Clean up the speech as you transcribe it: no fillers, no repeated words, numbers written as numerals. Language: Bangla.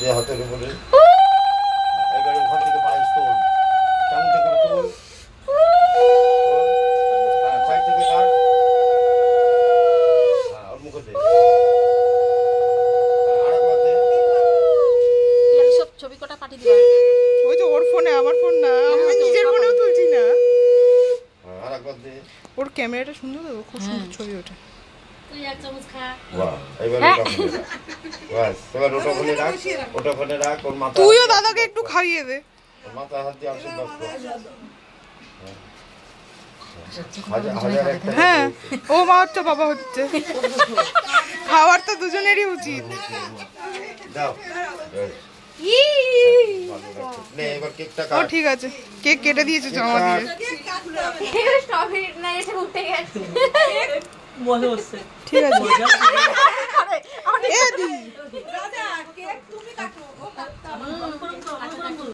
হাতের উপরে এবার ওখান থেকে পায়েস তোল চামচ করে তোল সাইড থেকে কাট ওর মুখে দে আরেকবার দে সব ছবি কটা পাঠিয়ে দিবা ওই তো ওর ফোনে আমার ফোন না আমি নিজের ফোনেও তুলছি না আরেকবার দে ওর ক্যামেরাটা সুন্দর তো খুব সুন্দর ছবি ওঠে তুই এক চামচ খা বাহ এবার ওটা খুলে রাখ বাস এবার ওটা খুলে রাখ ওর মাথা তুইও দাদাকে একটু খাইয়ে দে ওর মাথা হাত দিয়ে আশীর্বাদ কর হ্যাঁ ও মা হচ্ছে বাবা হচ্ছে খাওয়ার তো দুজনেরই উচিত দাও নে এবার কেকটা ও কাট ঠিক আছে কেক কেটে দিয়েছে জামা দিয়ে স্ট্রবেরি না এসে উঠে গেছে মজা হচ্ছে ঠিক আছে এ দি দাদা কেক তুমি